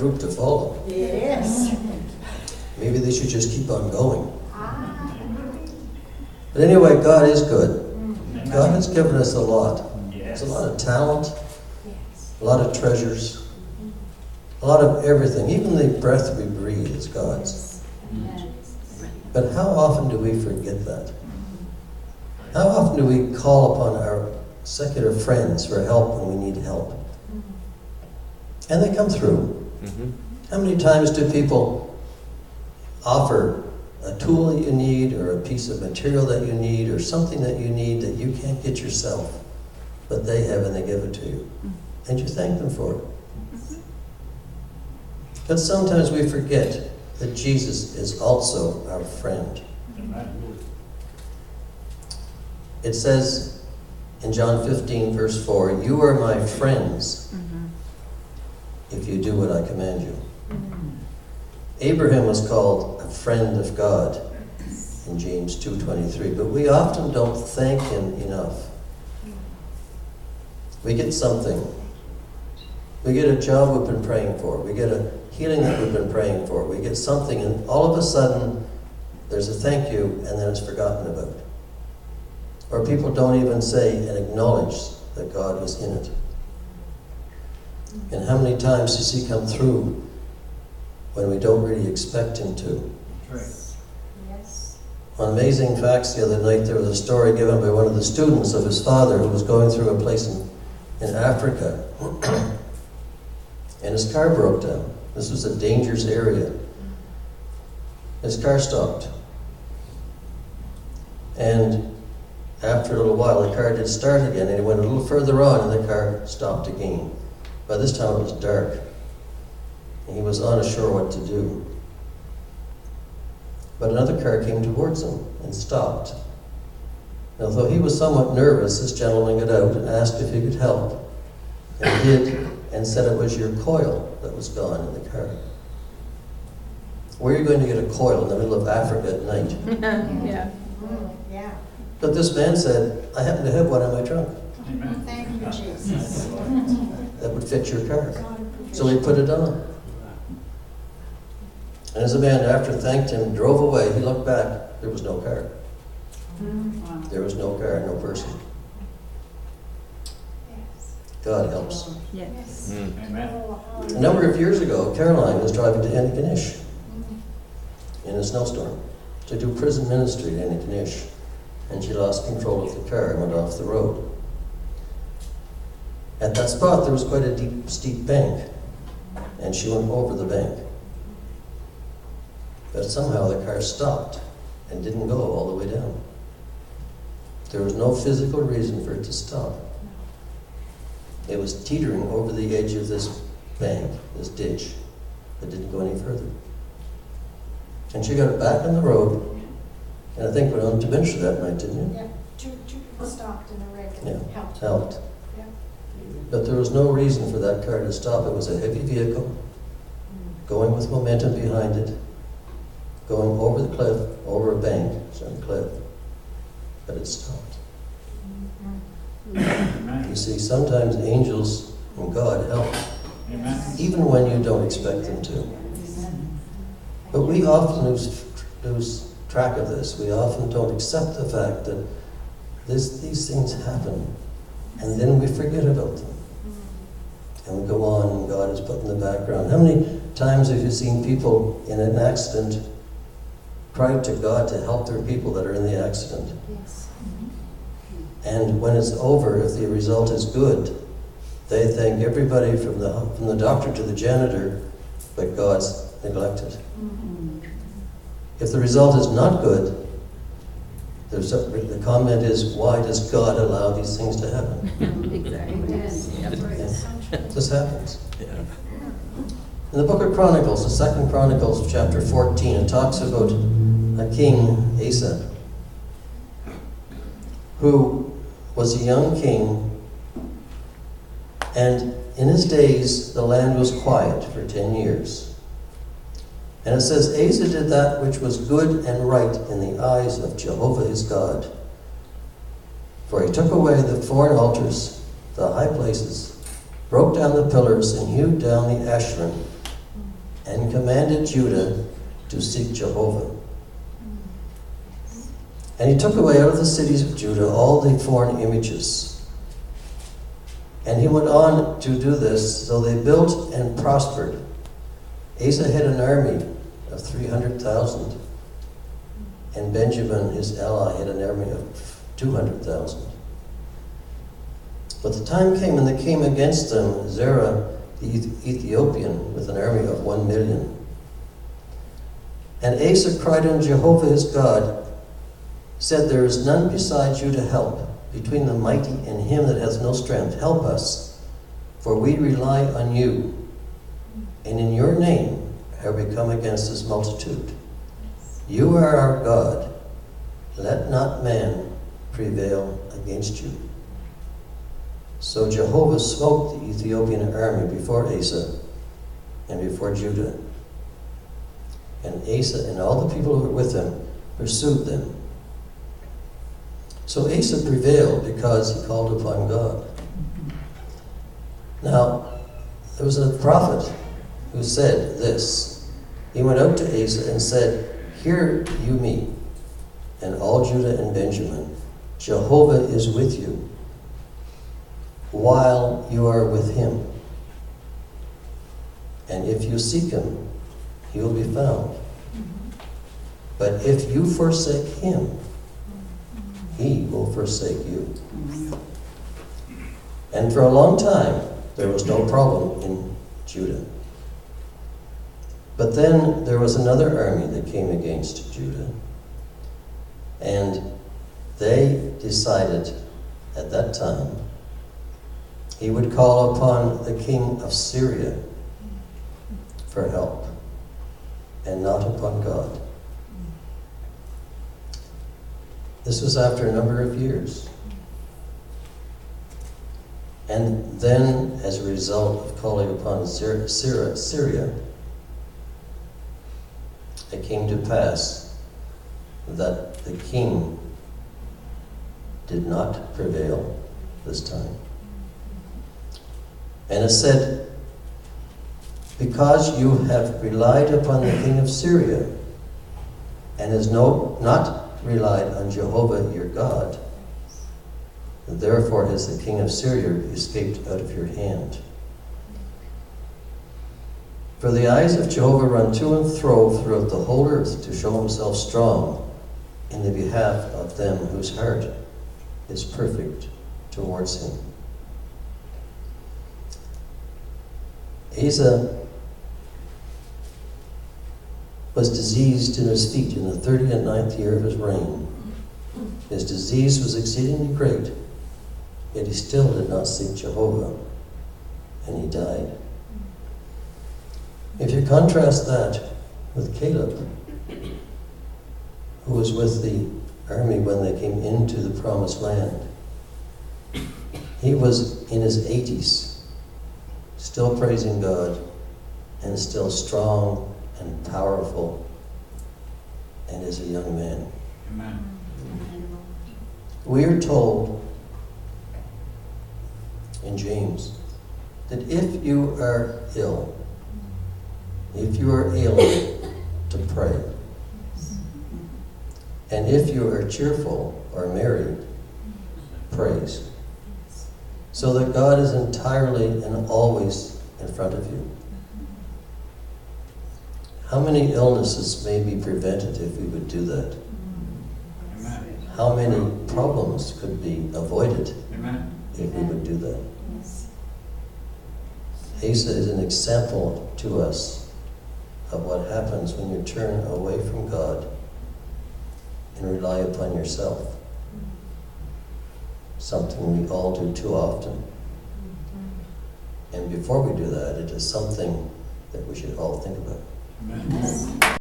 group to follow. Yes. Maybe they should just keep on going. But anyway, God is good. God has given us a lot. It's a lot of talent, a lot of treasures, a lot of everything. Even the breath we breathe is God's. But how often do we forget that? How often do we call upon our secular friends for help when we need help? And they come through. How many times do people offer a tool that you need, or a piece of material that you need, or something that you need that you can't get yourself, but they have and they give it to you? And you thank them for it. But sometimes we forget that Jesus is also our friend. It says in John 15, verse 4, "You are my friends if you do what I command you." Abraham was called a friend of God in James 2:23, but we often don't thank him enough. We get something. We get a job we've been praying for. We get a healing that we've been praying for. We get something, and all of a sudden, there's a thank you, and then it's forgotten about. Or people don't even say and acknowledge that God was in it. And how many times does he come through when we don't really expect him to? Yes. On Amazing Facts the other night, there was a story given by one of the students of his father who was going through a place in Africa. And his car broke down. This was a dangerous area. His car stopped. And after a little while, the car did start again, and he went a little further on, and the car stopped again. By this time, it was dark, and he was unsure what to do. But another car came towards him and stopped. And although he was somewhat nervous, this gentleman got out and asked if he could help. And he did, and said it was your coil that was gone in the car. Where are you going to get a coil in the middle of Africa at night? Yeah. Yeah. But this man said, I happen to have one in my trunk Thank you, Jesus. that would fit your car. So he put it on. And as the man, after thanked him, drove away, he looked back, there was no car. There was no car, no person. God helps. Yes. A number of years ago, Caroline was driving to Antigonish in a snowstorm to do prison ministry in Antigonish, and she lost control of the car and went off the road. At that spot, there was quite a deep, steep bank, and she went over the bank. But somehow the car stopped and didn't go all the way down. There was no physical reason for it to stop. It was teetering over the edge of this bank, this ditch, that didn't go any further. And she got it back on the road, and I think went on to Minster that night, didn't you? Yeah. Two people stopped in a red Yeah, and helped. helped. Yeah. But there was no reason for that car to stop. It was a heavy vehicle, going with momentum behind it, going over the cliff, over a bank, on the cliff. But it stopped. You see, sometimes angels and God help, even when you don't expect them to. But we often lose track of this. We often don't accept the fact that these things happen, and then we forget about them. And we go on, and God is put in the background. How many times have you seen people in an accident cry to God to help their people that are in the accident? Yes. And when it's over, if the result is good, they thank everybody from the doctor to the janitor, but God's neglected. If the result is not good, the comment is, why does God allow these things to happen? Exactly. This happens. In the book of Chronicles, the 2nd Chronicles, chapter 14, it talks about a king, Asa, who was a young king, and in his days the land was quiet for 10 years. And it says, Asa did that which was good and right in the eyes of Jehovah his God. For he took away the foreign altars, the high places, broke down the pillars, and hewed down the Asherim, and commanded Judah to seek Jehovah. And he took away out of the cities of Judah all the foreign images. And he went on to do this, so they built and prospered. Asa had an army of 300,000, and Benjamin, his ally, had an army of 200,000. But the time came when they came against them, Zerah the Ethiopian, with an army of 1 million. And Asa cried unto Jehovah his God, said, there is none beside you to help, between the mighty and him that hath no strength. Help us, for we rely on you. And in your name have we come against this multitude. You are our God. Let not man prevail against you. So Jehovah smote the Ethiopian army before Asa and before Judah. And Asa and all the people who were with him pursued them. So Asa prevailed because he called upon God. Now, there was a prophet who said this. He went out to Asa and said, hear you me, and all Judah and Benjamin. Jehovah is with you, while you are with him. And if you seek him, he will be found. But if you forsake him, he will forsake you. And for a long time, there was no problem in Judah. But then there was another army that came against Judah. And they decided at that time he would call upon the king of Syria for help and not upon God. This was after a number of years. And then, as a result of calling upon Syria, it came to pass that the king did not prevail this time. And it said, because you have relied upon the king of Syria and has not relied on Jehovah your God, and therefore has the king of Syria escaped out of your hand. For the eyes of Jehovah run to and fro throughout the whole earth to show himself strong in the behalf of them whose heart is perfect towards him. Asa was diseased in his feet in the 39th year of his reign. His disease was exceedingly great, yet he still did not seek Jehovah, and he died. If you contrast that with Caleb, who was with the army when they came into the promised land, he was in his 80s, still praising God, and still strong and powerful, and is a young man. Amen. We are told in James that if you are ill, if you are ailing, to pray. And if you are cheerful or merry, praise. So that God is entirely and always in front of you. How many illnesses may be prevented if we would do that? Amen. How many problems could be avoided Amen. if we would do that? Asa is an example to us of what happens when you turn away from God and rely upon yourself. Something we all do too often. And before we do that, it is something that we should all think about. Amen.